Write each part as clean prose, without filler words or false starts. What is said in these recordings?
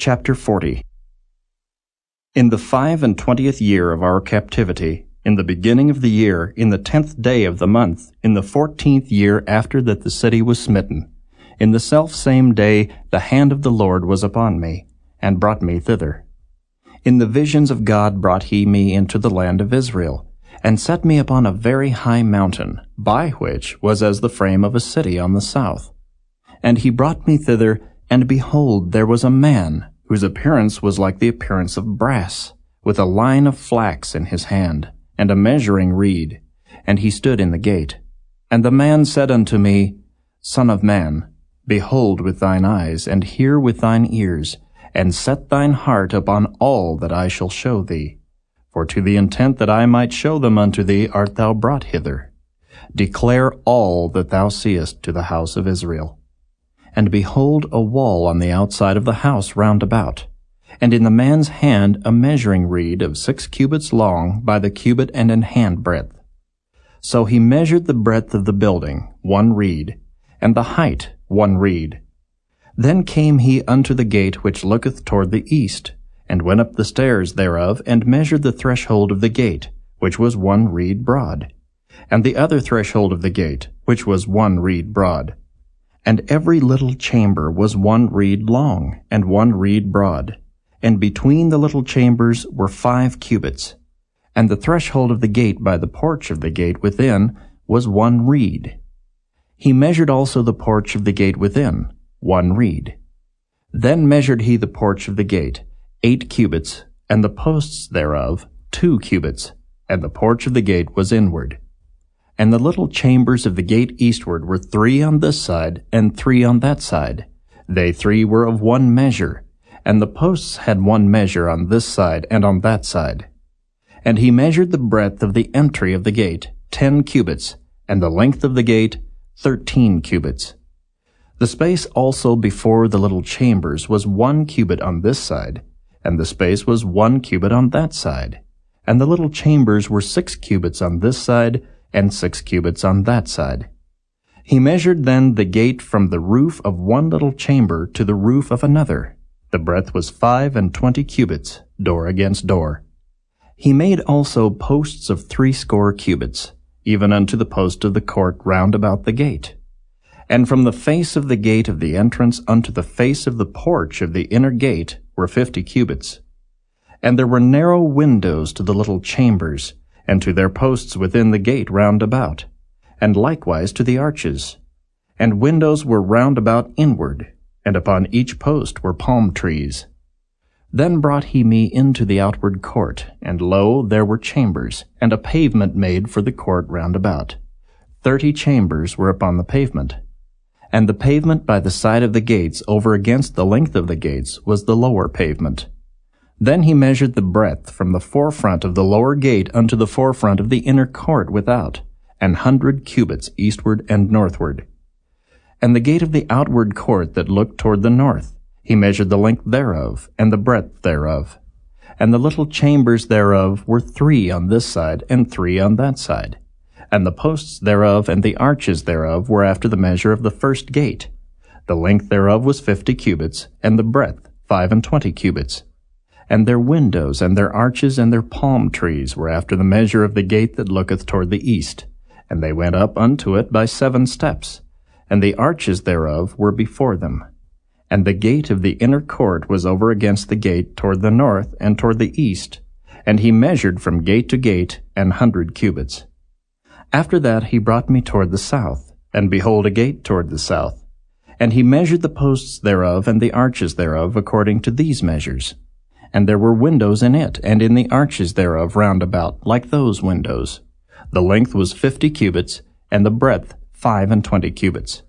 Chapter 40. In the 25th year of our captivity, in the beginning of the year, in the 10th day of the month, in the 14th year after that the city was smitten, in the selfsame day the hand of the Lord was upon me, and brought me thither. In the visions of God brought he me into the land of Israel, and set me upon a very high mountain, by which was as the frame of a city on the south. And he brought me thither, and behold, there was a man, whose appearance was like the appearance of brass, with a line of flax in his hand, and a measuring reed, and he stood in the gate. And the man said unto me, Son of man, behold with thine eyes, and hear with thine ears, and set thine heart upon all that I shall show thee. For to the intent that I might show them unto thee art thou brought hither. Declare all that thou seest to the house of Israel. And behold, a wall on the outside of the house round about, and in the man's hand a measuring reed of 6 cubits long by the cubit and an hand breadth. So he measured the breadth of the building, 1 reed, and the height 1 reed. Then came he unto the gate which looketh toward the east, and went up the stairs thereof, and measured the threshold of the gate, which was 1 reed broad, and the other threshold of the gate, which was 1 reed broad. And every little chamber was 1 reed long, and 1 reed broad, and between the little chambers were 5 cubits. And the threshold of the gate by the porch of the gate within was 1 reed. He measured also the porch of the gate within, 1 reed. Then measured he the porch of the gate, 8 cubits, and the posts thereof 2 cubits, and the porch of the gate was inward. And the little chambers of the gate eastward were 3 on this side, and 3 on that side. They 3 were of 1 measure, and the posts had 1 measure on this side and on that side. And he measured the breadth of the entry of the gate, 10 cubits, and the length of the gate, 13 cubits. The space also before the little chambers was 1 cubit on this side, and the space was 1 cubit on that side. And the little chambers were 6 cubits on this side, and 6 cubits on that side. He measured then the gate from the roof of 1 little chamber to the roof of another. The breadth was 25 cubits, door against door. He made also posts of 60 cubits, even unto the post of the court round about the gate. And from the face of the gate of the entrance unto the face of the porch of the inner gate were 50 cubits. And there were narrow windows to the little chambers, and to their posts within the gate round about, and likewise to the arches. And windows were round about inward, and upon each post were palm trees. Then brought he me into the outward court, and lo, there were chambers, and a pavement made for the court round about. 30 chambers were upon the pavement. And the pavement by the side of the gates over against the length of the gates was the lower pavement. Then he measured the breadth from the forefront of the lower gate unto the forefront of the inner court without, 100 cubits eastward and northward. And the gate of the outward court that looked toward the north, he measured the length thereof, and the breadth thereof. And the little chambers thereof were 3 on this side, and 3 on that side. And the posts thereof and the arches thereof were after the measure of the first gate. The length thereof was 50 cubits, and the breadth 25 cubits. And their windows and their arches and their palm trees were after the measure of the gate that looketh toward the east. And they went up unto it by 7 steps, and the arches thereof were before them. And the gate of the inner court was over against the gate toward the north and toward the east, and he measured from gate to gate 100 cubits. After that he brought me toward the south, and behold a gate toward the south. And he measured the posts thereof and the arches thereof according to these measures. And there were windows in it, and in the arches thereof round about, like those windows. The length was 50 cubits, and the breadth 25 cubits.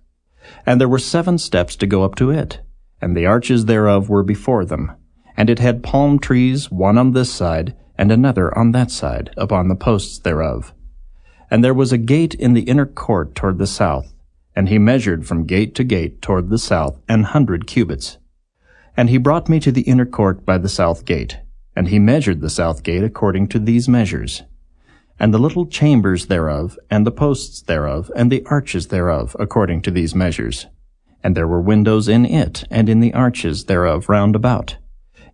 And there were 7 steps to go up to it, and the arches thereof were before them. And it had palm trees, 1 on this side, and another on that side, upon the posts thereof. And there was a gate in the inner court toward the south, and he measured from gate to gate toward the south 100 cubits. And he brought me to the inner court by the south gate, and he measured the south gate according to these measures. And the little chambers thereof, and the posts thereof, and the arches thereof, according to these measures. And there were windows in it, and in the arches thereof round about.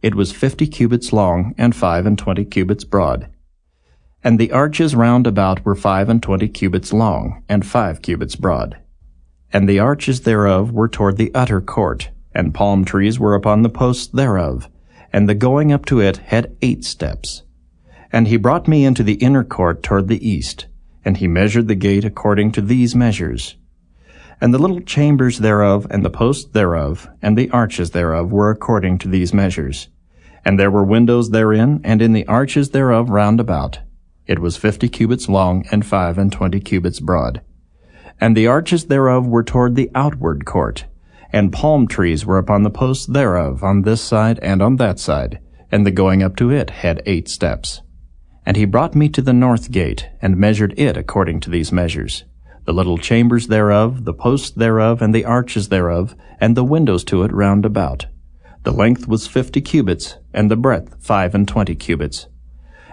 It was 50 cubits long, and 25 cubits broad. And the arches round about were 25 cubits long, and 5 cubits broad. And the arches thereof were toward the utter court, and palm trees were upon the posts thereof, and the going up to it had 8 steps. And he brought me into the inner court toward the east, and he measured the gate according to these measures. And the little chambers thereof, and the posts thereof, and the arches thereof were according to these measures. And there were windows therein, and in the arches thereof round about. It was 50 cubits long, and 25 cubits broad. And the arches thereof were toward the outward court, and palm trees were upon the posts thereof, on this side and on that side, and the going up to it had 8 steps. And he brought me to the north gate, and measured it according to these measures. The little chambers thereof, the posts thereof, and the arches thereof, and the windows to it round about. The length was 50 cubits, and the breadth 25 cubits.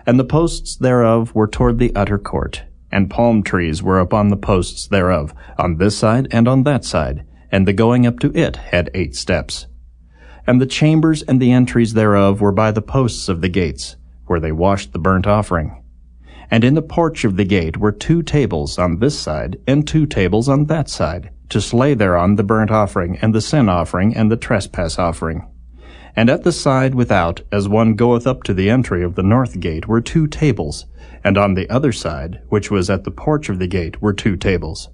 And the posts thereof were toward the utter court, and palm trees were upon the posts thereof, on this side and on that side, and the going up to it had 8 steps. And the chambers and the entries thereof were by the posts of the gates, where they washed the burnt offering. And in the porch of the gate were 2 tables on this side, and 2 tables on that side, to slay thereon the burnt offering, and the sin offering, and the trespass offering. And at the side without, as one goeth up to the entry of the north gate, were 2 tables, and on the other side, which was at the porch of the gate, were 2 tables.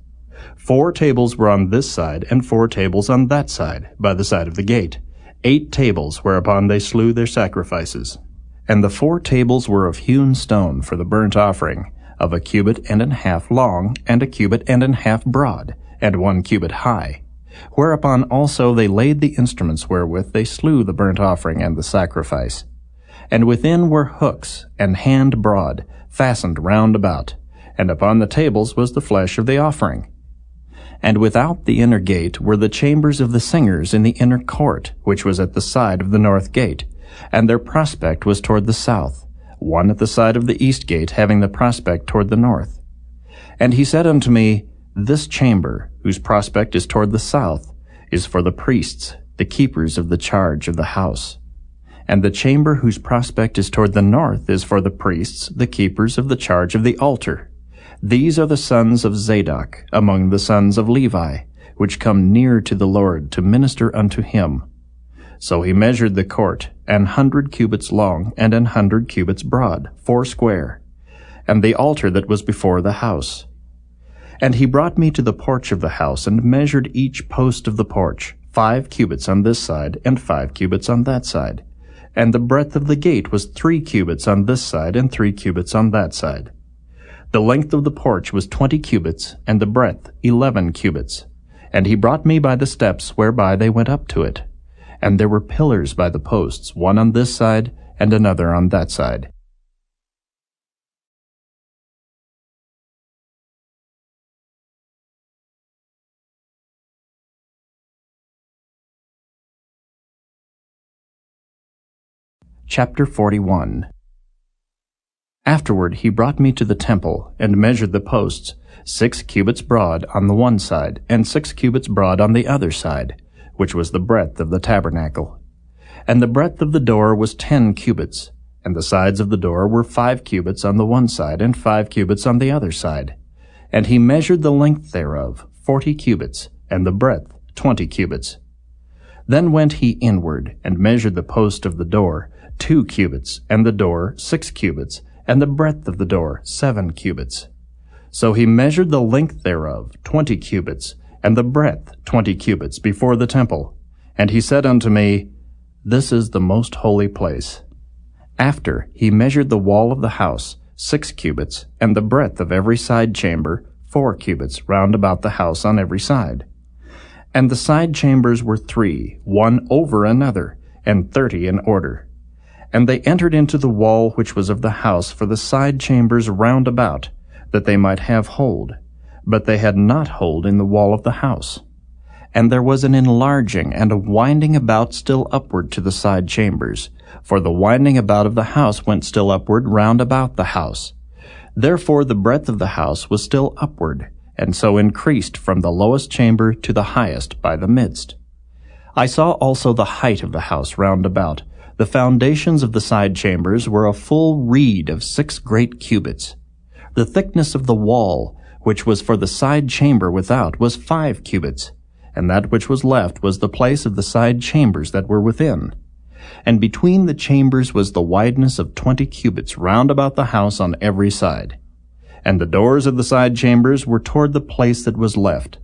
4 tables were on this side, and 4 tables on that side, by the side of the gate, 8 tables whereupon they slew their sacrifices. And the 4 tables were of hewn stone for the burnt offering, of 1.5 cubits long, and 1.5 cubits broad, and 1 cubit high. Whereupon also they laid the instruments wherewith they slew the burnt offering and the sacrifice. And within were hooks, and hand broad, fastened round about, and upon the tables was the flesh of the offering. And without the inner gate were the chambers of the singers in the inner court, which was at the side of the north gate, and their prospect was toward the south, one at the side of the east gate having the prospect toward the north. And he said unto me, This chamber, whose prospect is toward the south, is for the priests, the keepers of the charge of the house. And the chamber whose prospect is toward the north is for the priests, the keepers of the charge of the altar. These are the sons of Zadok, among the sons of Levi, which come near to the Lord to minister unto him. So he measured the court, 100 cubits long, and 100 cubits broad, foursquare, and the altar that was before the house. And he brought me to the porch of the house, and measured each post of the porch, 5 cubits on this side, and 5 cubits on that side. And the breadth of the gate was 3 cubits on this side, and 3 cubits on that side. The length of the porch was 20 cubits, and the breadth 11 cubits. And he brought me by the steps whereby they went up to it. And there were pillars by the posts, one on this side, and another on that side. Chapter 41. Afterward he brought me to the temple, and measured the posts, 6 cubits broad on the one side, and 6 cubits broad on the other side, which was the breadth of the tabernacle. And the breadth of the door was 10 cubits, and the sides of the door were 5 cubits on the one side, and 5 cubits on the other side. And he measured the length thereof, 40 cubits, and the breadth 20 cubits. Then went he inward, and measured the post of the door, 2 cubits, and the door 6 cubits, and the breadth of the door 7 cubits. So he measured the length thereof 20 cubits, and the breadth 20 cubits before the temple. And he said unto me, This is the most holy place. After he measured the wall of the house 6 cubits, and the breadth of every side chamber 4 cubits round about the house on every side. And the side chambers were 3, one over another, and 30 in order. And they entered into the wall which was of the house for the side chambers round about, that they might have hold. But they had not hold in the wall of the house. And there was an enlarging and a winding about still upward to the side chambers, for the winding about of the house went still upward round about the house. Therefore the breadth of the house was still upward, and so increased from the lowest chamber to the highest by the midst. I saw also the height of the house round about. The foundations of the side chambers were a full reed of 6 great cubits. The thickness of the wall, which was for the side chamber without, was 5 cubits, and that which was left was the place of the side chambers that were within. And between the chambers was the wideness of 20 cubits round about the house on every side. And the doors of the side chambers were toward the place that was left,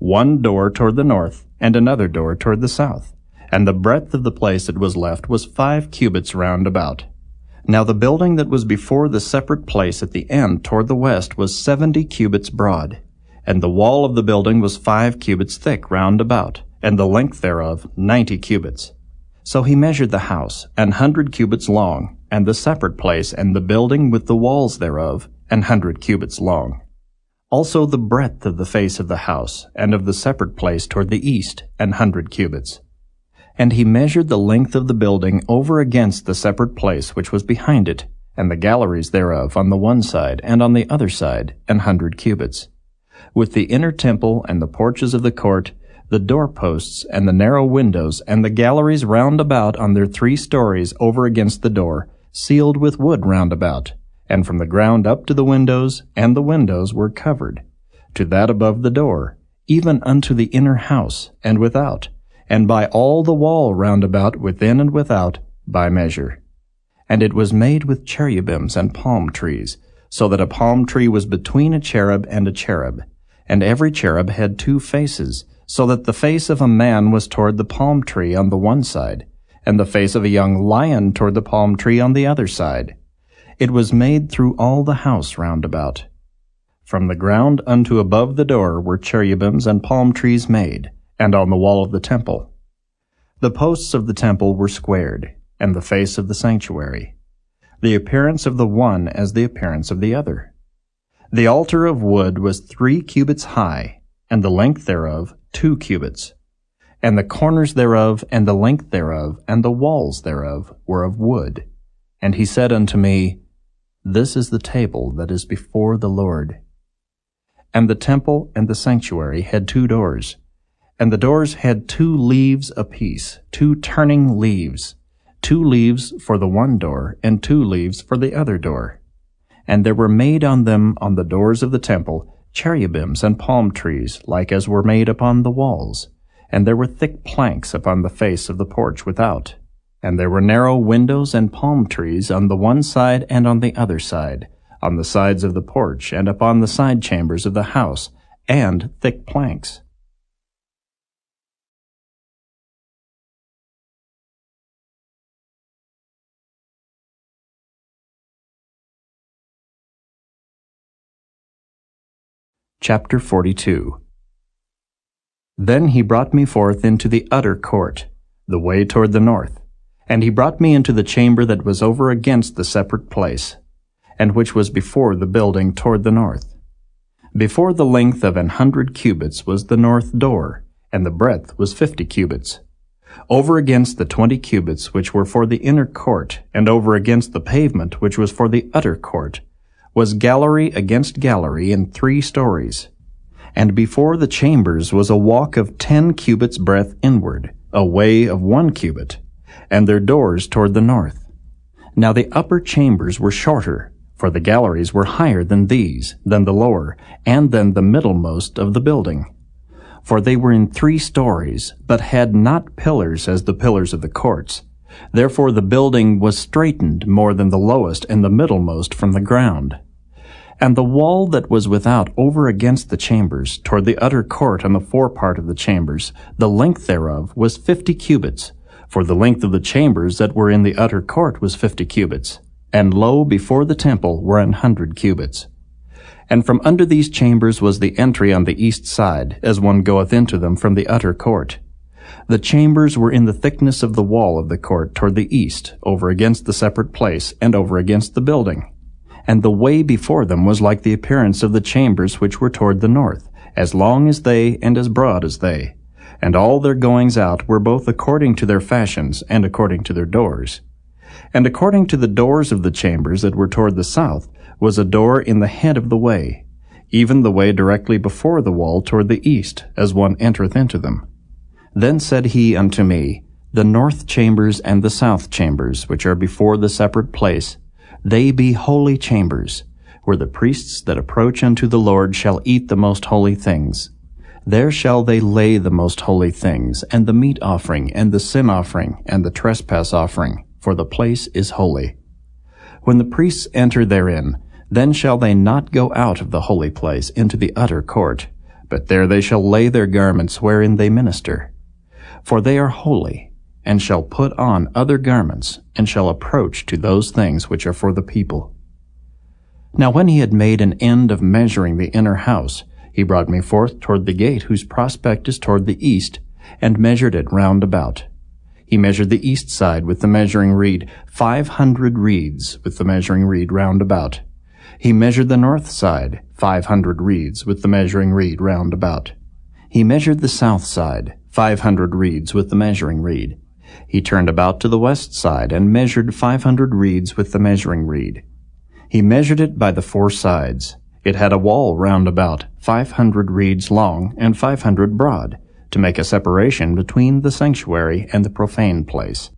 one door toward the north, and another door toward the south. And the breadth of the place that was left was 5 cubits round about. Now the building that was before the separate place at the end toward the west was 70 cubits broad, and the wall of the building was 5 cubits thick round about, and the length thereof 90 cubits. So he measured the house, 100 cubits long, and the separate place and the building with the walls thereof, 100 cubits long. Also the breadth of the face of the house, and of the separate place toward the east, 100 cubits. And he measured the length of the building over against the separate place which was behind it, and the galleries thereof on the one side and on the other side, 100 cubits. With the inner temple and the porches of the court, the doorposts and the narrow windows and the galleries round about on their 3 stories over against the door, sealed with wood round about, and from the ground up to the windows, and the windows were covered, to that above the door, even unto the inner house, and without, and by all the wall round about within and without, by measure. And it was made with cherubims and palm trees, so that a palm tree was between a cherub and a cherub, and every cherub had 2 faces, so that the face of a man was toward the palm tree on the one side, and the face of a young lion toward the palm tree on the other side. It was made through all the house round about. From the ground unto above the door were cherubims and palm trees made, and on the wall of the temple. The posts of the temple were squared, and the face of the sanctuary, the appearance of the one as the appearance of the other. The altar of wood was 3 cubits high, and the length thereof 2 cubits. And the corners thereof, and the length thereof, and the walls thereof were of wood. And he said unto me, This is the table that is before the Lord. And the temple and the sanctuary had 2 doors, and the doors had 2 leaves apiece, 2 turning leaves, 2 leaves for the one door, and 2 leaves for the other door. And there were made on them on the doors of the temple cherubims and palm trees, like as were made upon the walls. And there were thick planks upon the face of the porch without. And there were narrow windows and palm trees on the one side and on the other side, on the sides of the porch, and upon the side chambers of the house, and thick planks. Chapter 42. Then he brought me forth into the utter court, the way toward the north, and he brought me into the chamber that was over against the separate place, and which was before the building toward the north. Before the length of 100 cubits was the north door, and the breadth was 50 cubits. Over against the 20 cubits which were for the inner court, and over against the pavement which was for the utter court, was gallery against gallery in 3 stories. And before the chambers was a walk of 10 cubits breadth inward, a way of 1 cubit, and their doors toward the north. Now the upper chambers were shorter, for the galleries were higher than these, than the lower, and than the middlemost of the building. For they were in 3 stories, but had not pillars as the pillars of the courts. Therefore the building was straitened more than the lowest and the middlemost from the ground. And the wall that was without over against the chambers, toward the utter court on the forepart of the chambers, the length thereof was 50 cubits, for the length of the chambers that were in the utter court was 50 cubits. And lo, before the temple were 100 cubits. And from under these chambers was the entry on the east side, as one goeth into them from the utter court. The chambers were in the thickness of the wall of the court toward the east, over against the separate place, and over against the building. And the way before them was like the appearance of the chambers which were toward the north, as long as they, and as broad as they. And all their goings out were both according to their fashions, and according to their doors. And according to the doors of the chambers that were toward the south, was a door in the head of the way, even the way directly before the wall toward the east, as one entereth into them. Then said he unto me, The north chambers and the south chambers, which are before the separate place, they be holy chambers, where the priests that approach unto the Lord shall eat the most holy things. There shall they lay the most holy things, and the meat offering, and the sin offering, and the trespass offering, for the place is holy. When the priests enter therein, then shall they not go out of the holy place into the utter court, but there they shall lay their garments wherein they minister. For they are holy, and shall put on other garments, and shall approach to those things which are for the people. Now when he had made an end of measuring the inner house, he brought me forth toward the gate whose prospect is toward the east, and measured it round about. He measured the east side with the measuring reed, 500 reeds with the measuring reed round about. He measured the north side, 500 reeds with the measuring reed round about. He measured the south side, 500 reeds with the measuring reed. He turned about to the west side, and measured 500 reeds with the measuring reed. He measured it by the four sides. It had a wall round about, 500 reeds long and 500 broad, to make a separation between the sanctuary and the profane place.